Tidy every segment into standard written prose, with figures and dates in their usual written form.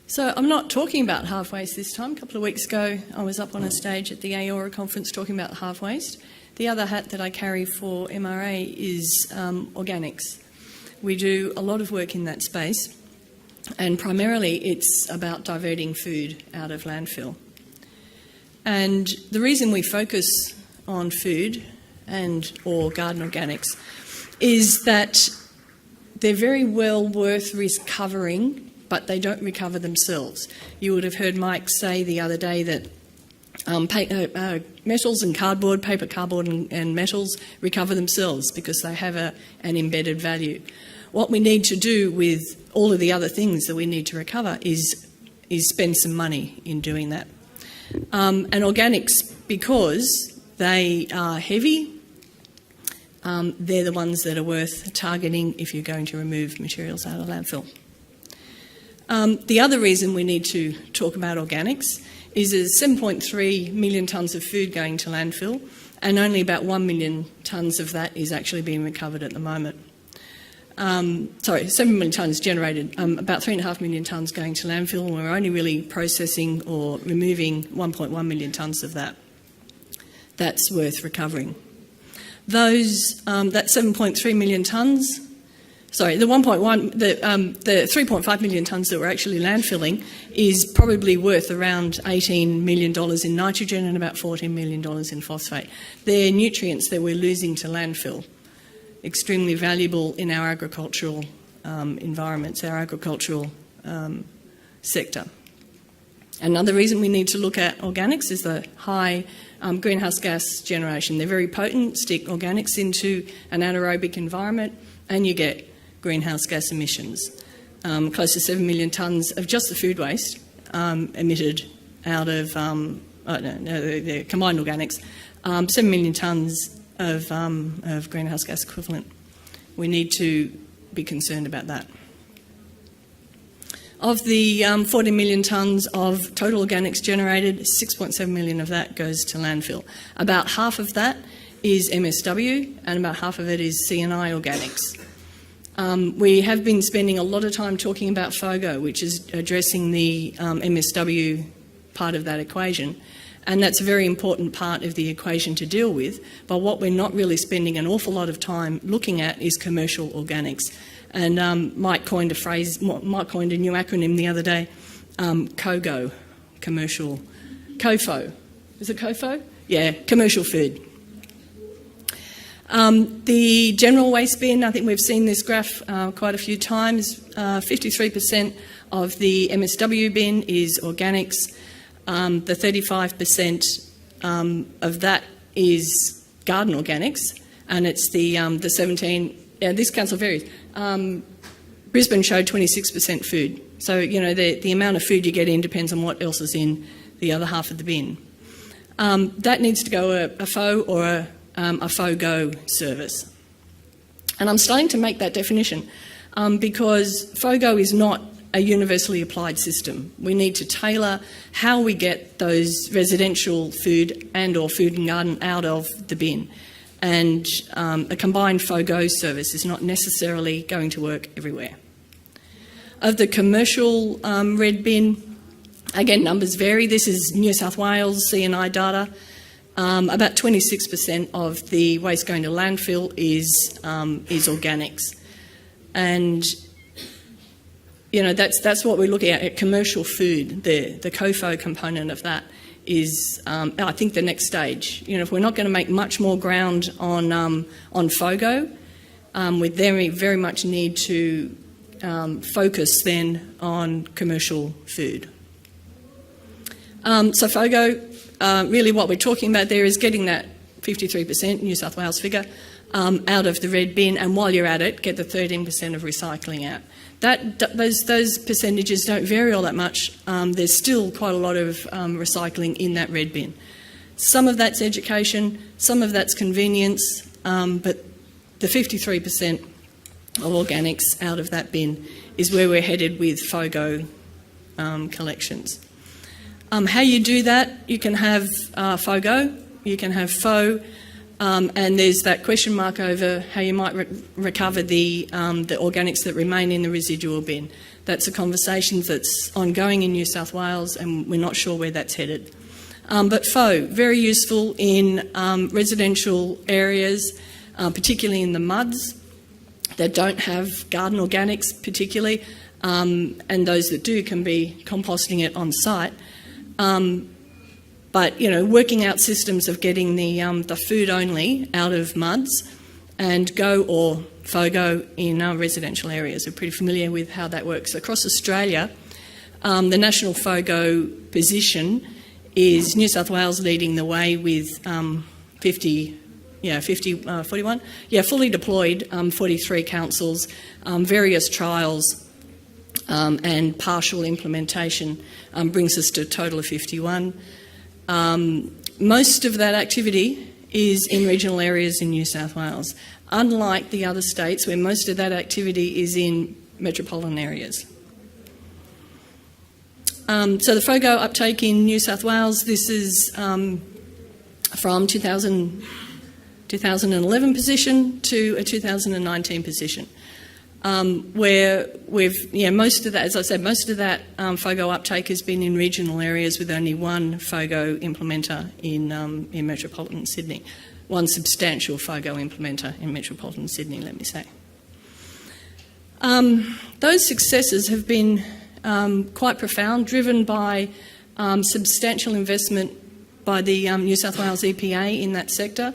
So I'm not talking about half waste this time. A couple of weeks ago I was up on a stage at the AORA conference talking about half waste. The other hat that I carry for MRA is organics. We do a lot of work in that space, and primarily it's about diverting food out of landfill. And the reason we focus on food or garden organics is that they're very well worth recovering, but they don't recover themselves. You would have heard Mike say the other day that metals and cardboard, paper, cardboard and metals recover themselves because they have an embedded value. What we need to do with all of the other things that we need to recover is spend some money in doing that. And organics, because they are heavy, they're the ones that are worth targeting if you're going to remove materials out of landfill. The other reason we need to talk about organics is there's 7.3 million tonnes of food going to landfill, and only about 1 million tonnes of that is actually being recovered at the moment. 7 million tonnes generated, about 3.5 million tonnes going to landfill, and we're only really processing or removing 1.1 million tonnes of that. That's worth recovering. That 7.3 million tonnes, the 3.5 million tonnes that we're actually landfilling is probably worth around $18 million in nitrogen and about $14 million in phosphate. They're nutrients that we're losing to landfill. Extremely valuable in our agricultural environments, our agricultural sector. Another reason we need to look at organics is the high greenhouse gas generation. They're very potent. Stick organics into an anaerobic environment and you get greenhouse gas emissions. Close to 7 million tonnes of just the food waste emitted out of the combined organics, 7 million tonnes of greenhouse gas equivalent. We need to be concerned about that. Of the 40 million tonnes of total organics generated, 6.7 million of that goes to landfill. About half of that is MSW and about half of it is C&I organics. We have been spending a lot of time talking about FOGO, which is addressing the MSW part of that equation. And that's a very important part of the equation to deal with. But what we're not really spending an awful lot of time looking at is commercial organics. And Mike coined a new acronym the other day, COGO, commercial, COFO. Is it COFO? Yeah, commercial food. The general waste bin, I think we've seen this graph quite a few times. 53% of the MSW bin is organics. The 35% of that is garden organics, and it's the 17. This council varies. Brisbane showed 26% food. So the amount of food you get in depends on what else is in the other half of the bin. That needs to go a FO or a FOGO service. And I'm starting to make that definition because FOGO is not a universally applied system. We need to tailor how we get those residential food or food and garden out of the bin. And a combined FOGO service is not necessarily going to work everywhere. Of the commercial red bin, again, numbers vary. This is New South Wales C&I data. About 26% of the waste going to landfill is organics. And that's what we're looking at commercial food. The COFO component of that is, I think, the next stage. If we're not going to make much more ground on FOGO, we very much need to focus then on commercial food. So FOGO, really what we're talking about there is getting that 53% New South Wales figure out of the red bin, and while you're at it, get the 13% of recycling out. Those percentages don't vary all that much. There's still quite a lot of recycling in that red bin. Some of that's education, some of that's convenience, but the 53% of organics out of that bin is where we're headed with FOGO collections. How you do that, you can have FOGO, you can have FO, and there's that question mark over how you might recover the organics that remain in the residual bin. That's a conversation that's ongoing in New South Wales, and we're not sure where that's headed. But FOGO, very useful in residential areas, particularly in the muds that don't have garden organics particularly, and those that do can be composting it on site. But, you know, working out systems of getting the food only out of muds and GO or FOGO in our residential areas. We're pretty familiar with how that works. Across Australia, the national FOGO position is New South Wales leading the way with 41? Yeah, fully deployed, 43 councils, various trials and partial implementation brings us to a total of 51. Most of that activity is in regional areas in New South Wales, unlike the other states where most of that activity is in metropolitan areas. So the FOGO uptake in New South Wales, this is from 2011 position to a 2019 position, where we've, most of that, as I said, most of that FOGO uptake has been in regional areas with only one FOGO implementer in metropolitan Sydney, one substantial FOGO implementer in metropolitan Sydney, let me say. Those successes have been quite profound, driven by substantial investment by the New South Wales EPA in that sector.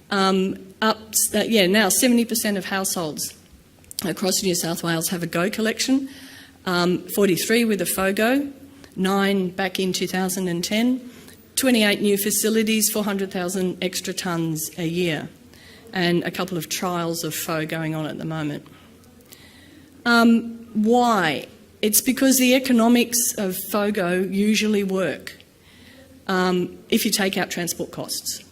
Now 70% of households across New South Wales have a GO collection, 43 with a FOGO, 9 back in 2010, 28 new facilities, 400,000 extra tonnes a year, and a couple of trials of FOGO going on at the moment. Why? It's because the economics of FOGO usually work if you take out transport costs.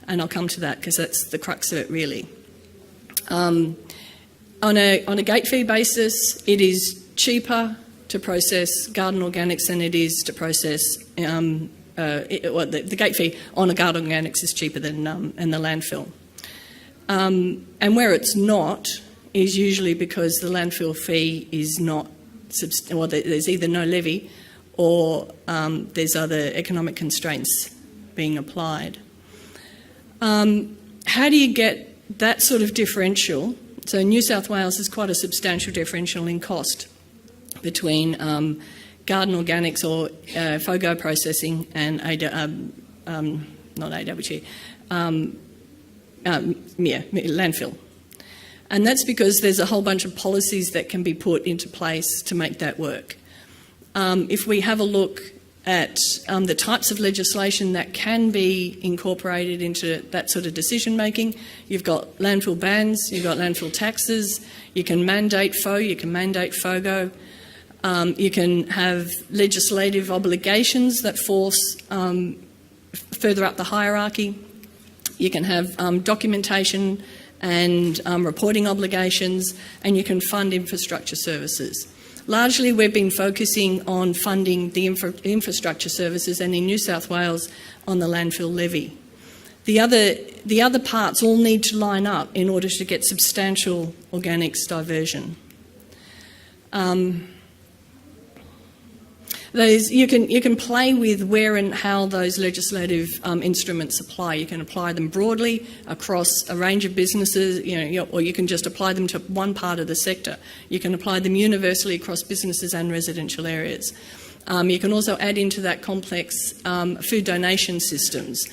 And I'll come to that because that's the crux of it really. On a gate fee basis, it is cheaper to process garden organics than it is to process, the gate fee on a garden organics is cheaper than in the landfill. And where it's not is usually because the landfill fee is not, there's either no levy or there's other economic constraints being applied. How do you get that sort of differential? So New South Wales has quite a substantial differential in cost between garden organics or FOGO processing and landfill. And that's because there's a whole bunch of policies that can be put into place to make that work. If we have a look at the types of legislation that can be incorporated into that sort of decision making, you've got landfill bans, you've got landfill taxes, you can mandate FO, you can mandate FOGO, you can have legislative obligations that force further up the hierarchy, you can have documentation and reporting obligations, and you can fund infrastructure services. Largely, we've been focusing on funding the infrastructure services, and in New South Wales on the landfill levy. The other parts all need to line up in order to get substantial organics diversion. You can play with where and how those legislative instruments apply. You can apply them broadly across a range of businesses, or you can just apply them to one part of the sector. You can apply them universally across businesses and residential areas. You can also add into that complex food donation systems.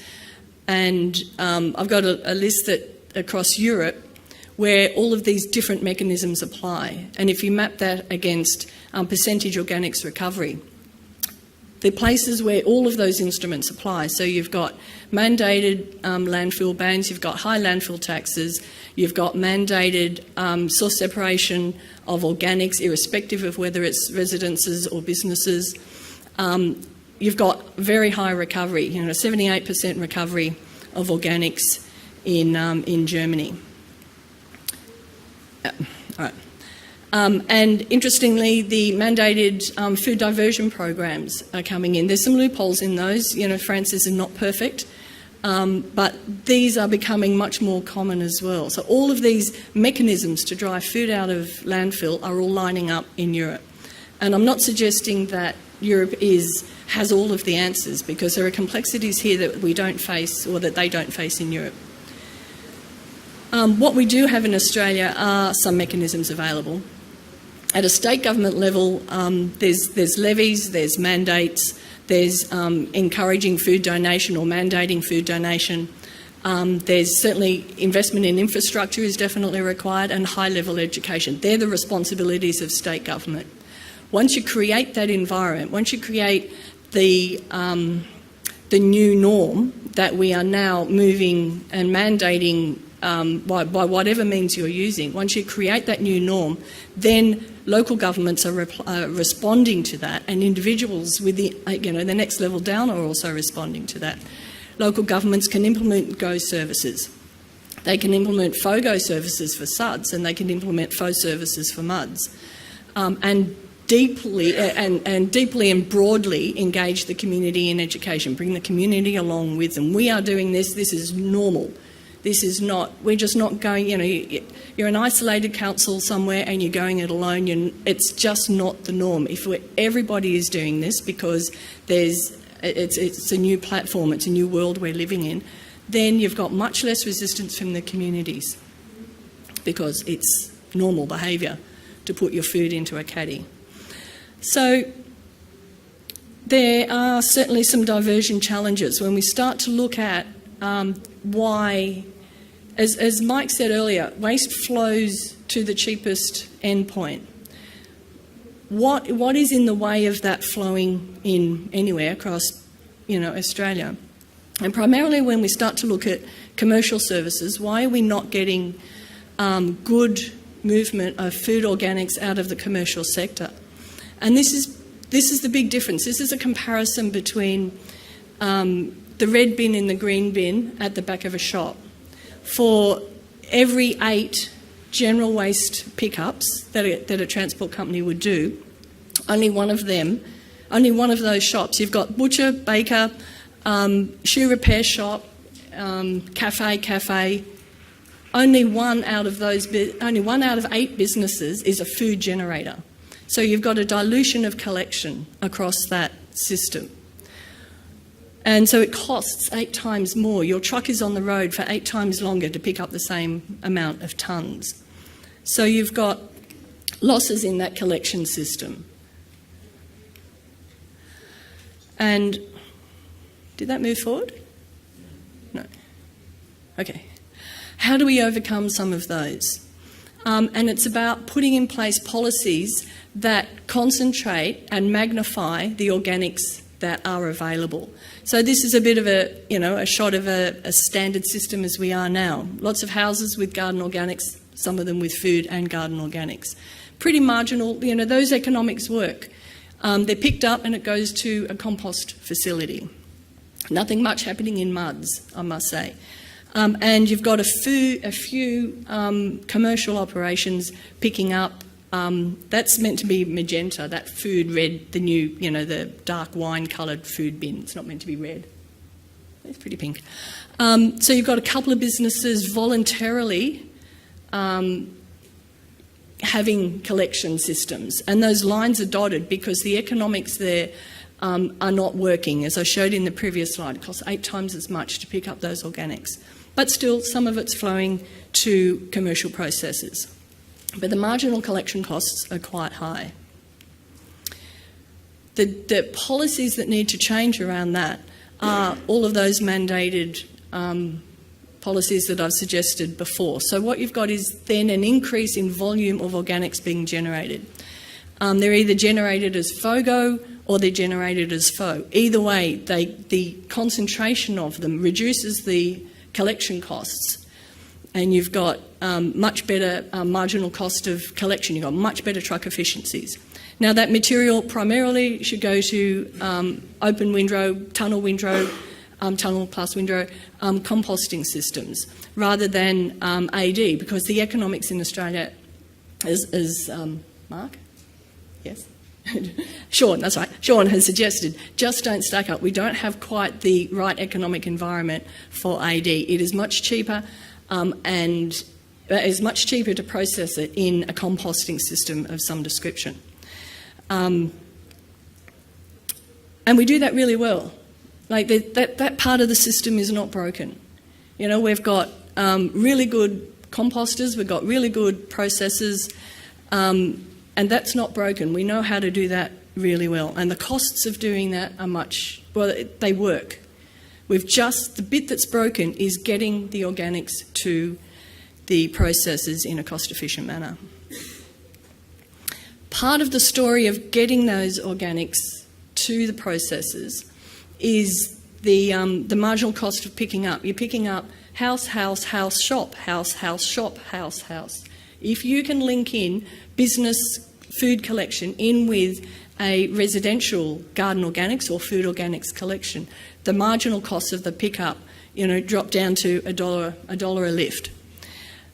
And I've got a list that across Europe where all of these different mechanisms apply. And if you map that against percentage organics recovery, the places where all of those instruments apply, so you've got mandated landfill bans, you've got high landfill taxes, you've got mandated source separation of organics, irrespective of whether it's residences or businesses. You've got very high recovery, 78% recovery of organics in Germany. All right. And interestingly, the mandated food diversion programs are coming in. There's some loopholes in those. France is not perfect, but these are becoming much more common as well. So all of these mechanisms to drive food out of landfill are all lining up in Europe. And I'm not suggesting that Europe has all of the answers, because there are complexities here that we don't face, or that they don't face in Europe. What we do have in Australia are some mechanisms available. At a state government level, there's levies, there's mandates, there's encouraging food donation or mandating food donation. There's certainly investment in infrastructure is definitely required, and high-level education. They're the responsibilities of state government. Once you create that environment, once you create the new norm that we are now moving and mandating by whatever means you're using, once you create that new norm, then local governments are responding to that, and individuals with the next level down are also responding to that. Local governments can implement GO services. They can implement FOGO services for SUDs, and they can implement FO services for MUDs, and deeply and broadly engage the community in education, bring the community along with them. We are doing this. This is normal. This is not, we're just not going, you're an isolated council somewhere and you're going it alone. It's just not the norm. If everybody is doing this because it's a new platform, it's a new world we're living in, then you've got much less resistance from the communities, because it's normal behaviour to put your food into a caddy. So there are certainly some diversion challenges when we start to look at why, as Mike said earlier, waste flows to the cheapest endpoint. What is in the way of that flowing in anywhere across, Australia? And primarily when we start to look at commercial services, why are we not getting good movement of food organics out of the commercial sector? And this is the big difference. This is a comparison between the red bin and the green bin at the back of a shop. For every 8 general waste pickups that a transport company would do, only one of those shops, you've got butcher, baker, shoe repair shop, cafe. Only one out of 8 businesses is a food generator. So you've got a dilution of collection across that system. And so it costs 8 times more. Your truck is on the road for 8 times longer to pick up the same amount of tonnes. So you've got losses in that collection system. And did that move forward? No. Okay. How do we overcome some of those? And it's about putting in place policies that concentrate and magnify the organics that are available. So this is a bit of a shot of a standard system as we are now. Lots of houses with garden organics, some of them with food and garden organics. Pretty marginal, those economics work. They're picked up and it goes to a compost facility. Nothing much happening in MUDs, I must say. And you've got a few commercial operations picking up. That's meant to be magenta, that food red, the new, the dark wine-coloured food bin. It's not meant to be red. It's pretty pink. So you've got a couple of businesses voluntarily having collection systems, and those lines are dotted because the economics there are not working. As I showed in the previous slide, it costs 8 times as much to pick up those organics. But still, some of it's flowing to commercial processors. But the marginal collection costs are quite high. The policies that need to change around that are all of those mandated policies that I've suggested before. So what you've got is then an increase in volume of organics being generated. They're either generated as FOGO or they're generated as FO. Either way, the concentration of them reduces the collection costs, and you've got much better marginal cost of collection. You've got much better truck efficiencies. Now, that material primarily should go to open windrow, tunnel windrow, tunnel plus windrow composting systems rather than AD, because the economics in Australia is Mark? Yes? Sean, that's right. Sean has suggested just don't stack up. We don't have quite the right economic environment for AD. It is much cheaper and it is much cheaper to process it in a composting system of some description. And we do that really well. Like that part of the system is not broken. You know, we've got really good composters, we've got really good processors, and that's not broken. We know how to do that really well. And the costs of doing that are they work. The bit that's broken is getting the organics to the processors in a cost-efficient manner. Part of the story of getting those organics to the processors is the marginal cost of picking up. You're picking up house, house, house, shop, house, house, shop, house, house. If you can link in business food collection in with a residential garden organics or food organics collection, the marginal cost of the pickup, drop down to $1 a lift.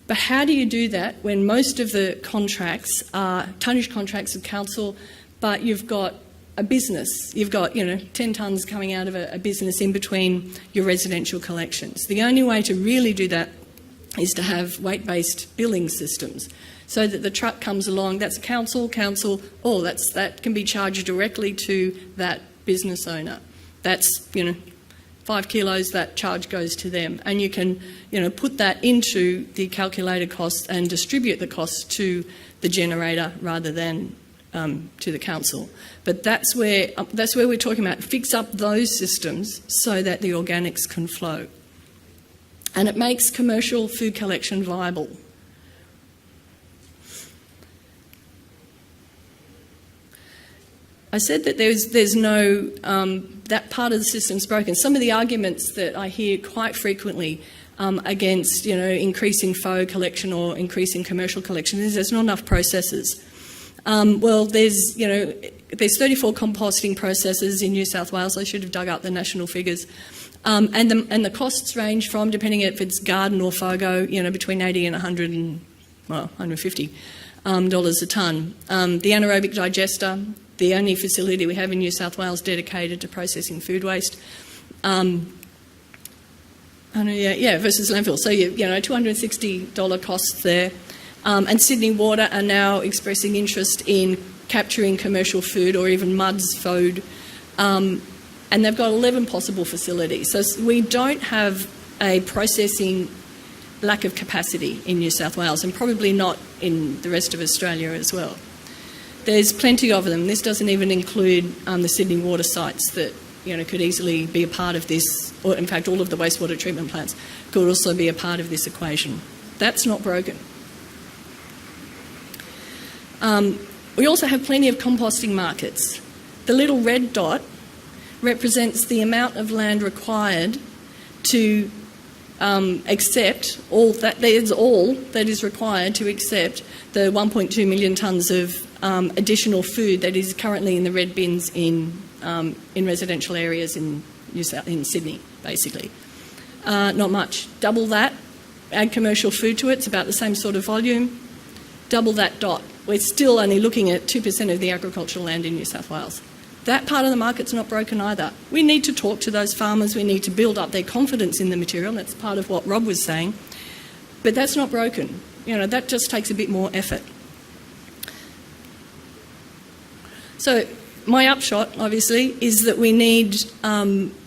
But how do you do that when most of the contracts are tonnage contracts with council, but you've got a business, you've got 10 tonnes coming out of a business in between your residential collections? The only way to really do that is to have weight-based billing systems, so that the truck comes along, that's council, that can be charged directly to that business owner. That's 5 kilos, that charge goes to them, and you can put that into the calculated cost and distribute the cost to the generator rather than to the council. But that's where we're talking about. Fix up those systems so that the organics can flow, and it makes commercial food collection viable. I said that there's no, that part of the system's broken. Some of the arguments that I hear quite frequently against, increasing FOGO collection or increasing commercial collection is there's not enough processors. Well, there's 34 composting processors in New South Wales. I should have dug up the national figures. And the costs range from, depending if it's garden or FOGO, between $80 and $150 a tonne. The anaerobic digester, the only facility we have in New South Wales dedicated to processing food waste. Versus landfill. So, $260 costs there. And Sydney Water are now expressing interest in capturing commercial food or even MUD's food. And they've got 11 possible facilities. So we don't have a processing lack of capacity in New South Wales, and probably not in the rest of Australia as well. There's plenty of them. This doesn't even include the Sydney water sites that could easily be a part of this, or in fact all of the wastewater treatment plants could also be a part of this equation. That's not broken. We also have plenty of composting markets. The little red dot represents the amount of land required to accept all that is required to accept the 1.2 million tonnes of additional food that is currently in the red bins in residential areas in Sydney, basically. Not much. Double that, add commercial food to it, it's about the same sort of volume. Double that dot. We're still only looking at 2% of the agricultural land in New South Wales. That part of the market's not broken either. We need to talk to those farmers. We need to build up their confidence in the material. That's part of what Rob was saying. But that's not broken. That just takes a bit more effort. So my upshot, obviously, is that we need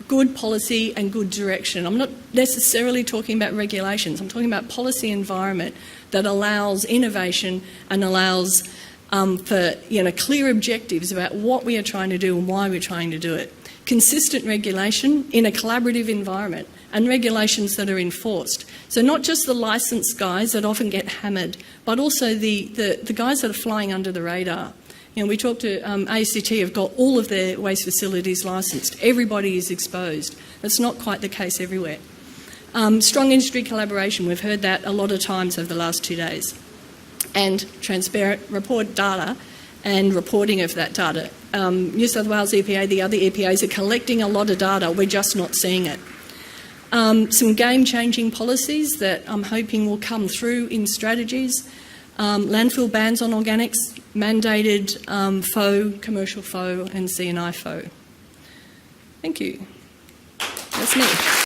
good policy and good direction. I'm not necessarily talking about regulations. I'm talking about policy environment that allows innovation and allows for clear objectives about what we are trying to do and why we're trying to do it. Consistent regulation in a collaborative environment, and regulations that are enforced. So not just the licensed guys that often get hammered, but also the guys that are flying under the radar. We talked to ACT have got all of their waste facilities licensed. Everybody is exposed. That's not quite the case everywhere. Strong industry collaboration. We've heard that a lot of times over the last 2 days. And transparent report data and reporting of that data. New South Wales EPA, the other EPAs are collecting a lot of data. We're just not seeing it. Some game-changing policies that I'm hoping will come through in strategies. Landfill bans on organics, mandated FOGO, commercial FOGO and C&I FOGO. Thank you. That's me.